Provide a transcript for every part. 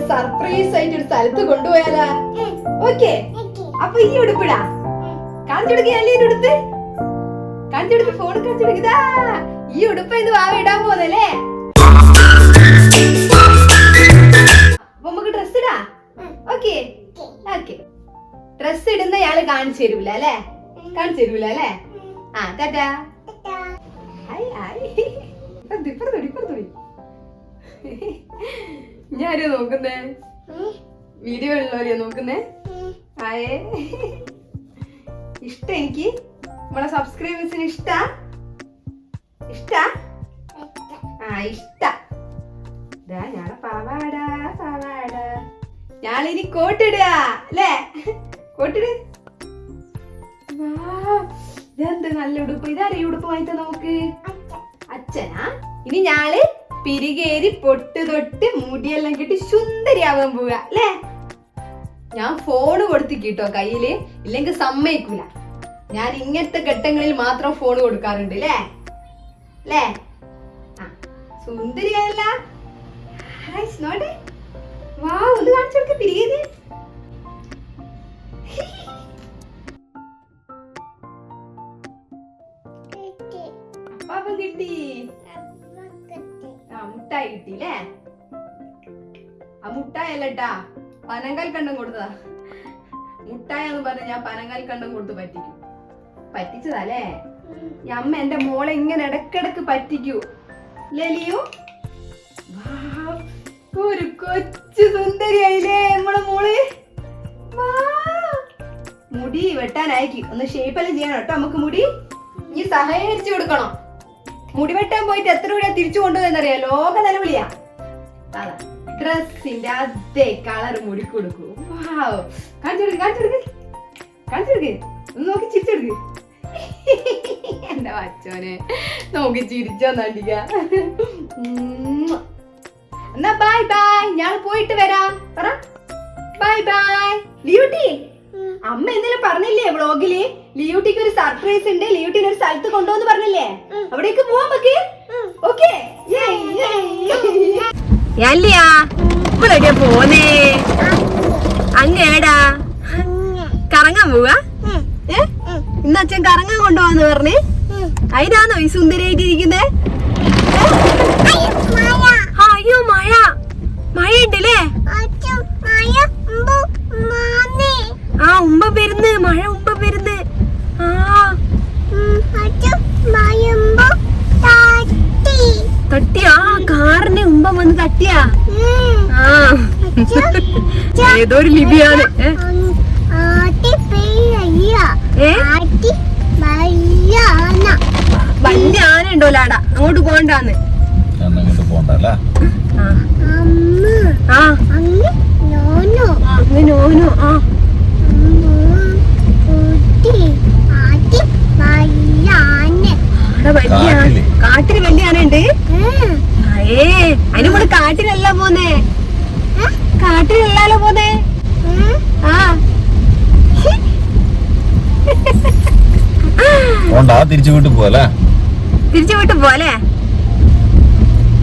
Surprise ആയിട്ട് ഒരു സ്ഥലത്ത് കൊണ്ടുപോയാലാ? ഓക്കെ, അപ്പൊ ഈ ഉടുപ്പിടാ. കാണിച്ചു കൊടുക്കുക, ഉടുപ്പ് കാണിച്ചു കൊടുക്ക, ഫോൺ കാണിച്ചു കൊടുക്കതാ. ഈ ഉടുപ്പ് ഇത് വാവ ഇടാൻ പോന്നല്ലേ? അപ്പൊ നമുക്ക് ഡ്രസ് ഇടാ. ഓക്കെ ഓക്കെ, ഡ്രസ് ഇടുന്ന ഇയാള് കാണിച്ചു തരൂല അല്ലേ? കാണിച്ചു തരൂല അല്ലേ? ആ ടാറ്റാ. ഞാനോ നോക്കുന്നേ? വീഡിയോ ഉള്ളവരെയാ നോക്കുന്നേ? ആയേ ഇഷ്ട? എനിക്ക് നമ്മളെ സബ്സ്ക്രൈബേഴ്സിന് ഇഷ്ട? ഇഷ്ട. ഞാളെ പാവാടാ പാവാടാ. ഞാളിനി കോട്ടിടുക അല്ലേ? കോട്ടിട്. ഇതെന്ത് നല്ല ഉടുപ്പ്. ഇതാരെ ഉടുപ്പ് വാങ്ങിത്ത നോക്ക്? അച്ഛനാ? ഇനി ഞാള് പിരികേരി പൊട്ട് തൊട്ട് മുടിയെല്ലാം കെട്ടി സുന്ദരിയാവാൻ പോവുക അല്ലേ? ഞാൻ ഫോണ് കൊടുത്തിട്ടോ കയ്യില്, ഇല്ലെങ്കിൽ സമ്മതിക്കൂല. ഞാൻ ഇങ്ങനത്തെ ഘട്ടങ്ങളിൽ മാത്രം ഫോൺ കൊടുക്കാറുണ്ട് അല്ലേ? അല്ലേ? സുന്ദരിയല്ല? ഒന്ന് കാണിച്ചു കൊടുക്ക പിരികേരി. അപ്പാപ്പം കിട്ടി. മുട്ടായി കിട്ടിയില്ലേ? ആ മുട്ടായി അല്ലട്ടാ, പനങ്കാൽ കണ്ടം കൊടുത്തതാ. മുട്ടായെന്ന് പറഞ്ഞ ഞാൻ പനങ്കാൽ കണ്ടം കൊടുത്ത് പറ്റിച്ചതല്ലേ? ഈ അമ്മ എന്റെ മോളെ ഇങ്ങനെ ഇടക്കിടക്ക് പറ്റിക്കൂ ലിയു. ഒരു കൊച്ചു സുന്ദരിയായില്ലേ നമ്മളെ മോള്. മുടി വെട്ടാനായിക്ക് ഒന്ന് ഷേപ്പെല്ലാം ചെയ്യണം കേട്ടോ. നമുക്ക് മുടി ഇനി സഹകരിച്ചു കൊടുക്കണം. മുടി വെട്ടാൻ പോയിട്ട് എത്ര രൂപ തിരിച്ചു കൊണ്ടുവന്നറിയാ? ലോക നിലവിളിയാ. ഡ്രസ്സിന്റെ അതേ കളർ മുടി കൊടുക്കൂ. കാണിച്ചെടുക്ക് ഒന്ന് നോക്കി ചിരിച്ചെടുക്ക്. എന്റെ അച്ഛനെ നോക്കി ചിരിച്ചോന്നണ്ടിക്ക. എന്നാ ബൈ ബൈ, ഞാൻ പോയിട്ട് വരാം. പറ ബൈ ബൈ. ലിയൂട്ടി, അമ്മ എന്തെങ്കിലും പറഞ്ഞില്ലേ വ്ളോഗില്? ലിയൂട്ടിക്ക് ഒരു സർപ്രൈസ് ഉണ്ട്, ലിയൂട്ടിനെ ഒരു സ്ഥലത്ത് കൊണ്ടുവന്ന് പറഞ്ഞില്ലേ? അവിടേക്ക് പോവാൻ പറ്റി? ഓക്കെ. ഇപ്പോഴൊക്കെ പോന്നേ അങ്ങേടാ കറങ്ങാൻ പോവാ? ഇന്ന് അച്ഛൻ കറങ്ങാൻ കൊണ്ടുപോവാന്ന് പറഞ്ഞ് അതിനാന്നോ ഈ സുന്ദരിയായിട്ടിരിക്കുന്നേ? അയ്യോ മഴ, മഴയുണ്ടല്ലേ? ആ ഉമ്പ വരുന്ന്, മഴ ഉമ്പ വരുന്ന്. തട്ടിയാ? കാറിന് ഉമ്പം വന്ന് തട്ടിയാ? ഏതോ ഒരു ലിപിയാണ്. വലിയ ആന ഉണ്ടോ ലാടാ? അങ്ങോട്ട് പോകണ്ടാന്ന്. കാട്ടില് വലിയ ആന ഉണ്ട്. അതിന് കൂടെ കാട്ടിലല്ല പോന്നേ, കാട്ടിലല്ലോ പോന്നേ. തിരിച്ചു വീട്ടിൽ പോവല്ലേ? തിരിച്ചു വീട്ടിൽ പോവല്ലേ?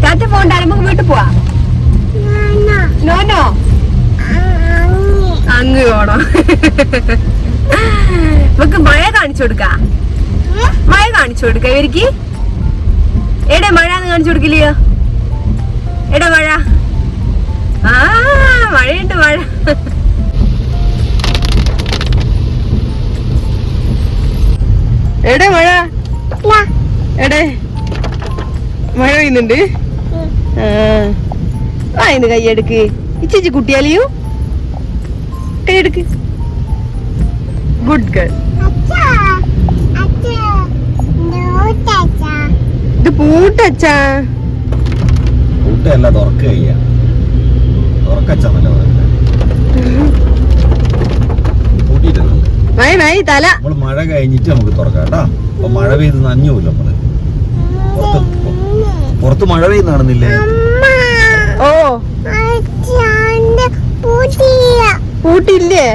ചാച്ച പോണ്ട, നമുക്ക് വീട്ടിൽ പോവാ. നോനോ അങ്ങ് പോണോ? നമുക്ക് മഴ കാണിച്ചു കൊടുക്ക, മഴ കാണിച്ചു കൊടുക്ക ഇവർക്ക്. എടെ മഴ കാണിച്ചു കൊടുക്കില്ലയോ? എടെ മഴ. മഴയുണ്ട്, മഴ. എടെ മഴ, എടെ മഴ പെയ്യുന്നുണ്ട്. ഇന്ന് കൈയെടുക്ക് ഇച്ചി കുട്ടിയാലിയോ, കൈയെടുക്ക്. Good girl. ഇത് പൂട്ടച്ചാ? പൂട്ടല്ല, തുറക്കുക. തല മഴ കഴിഞ്ഞിട്ട് നമുക്ക് തുറക്കാം കേട്ടോ. അപ്പൊ മഴ പെയ്ത് നനഞ്ഞൂല്ല നമ്മള്. പുറത്ത് മഴ പെയ്യുന്ന കാണുന്നില്ലേ? ഓ പൂട്ടില്ലേ?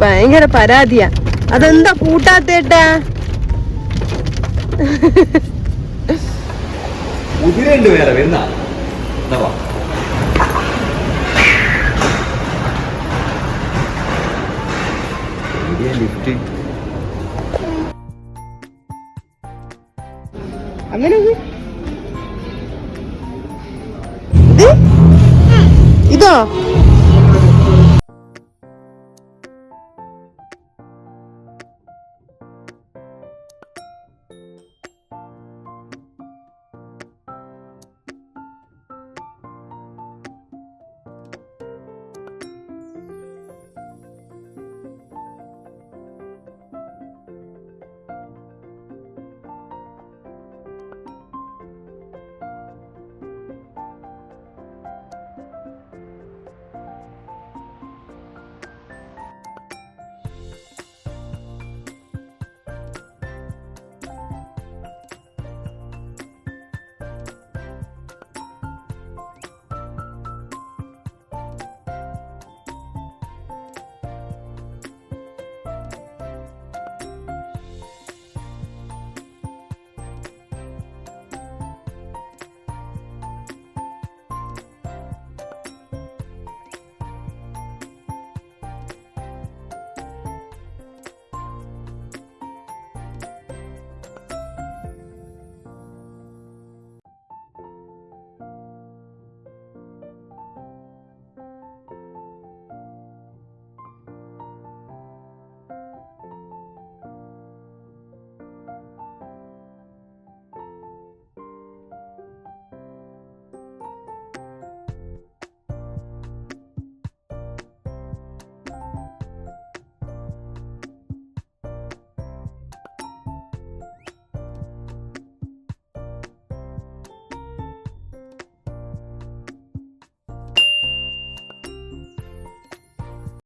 ഭയങ്കര പരാതിയാ. അതെന്താ പൂട്ടാത്തേട്ടാ? കുതിരയുണ്ട് വേറെ വരുന്ന എന്താ വാ. ലിഫ്റ്റ് അങ്ങനെ ഇതോ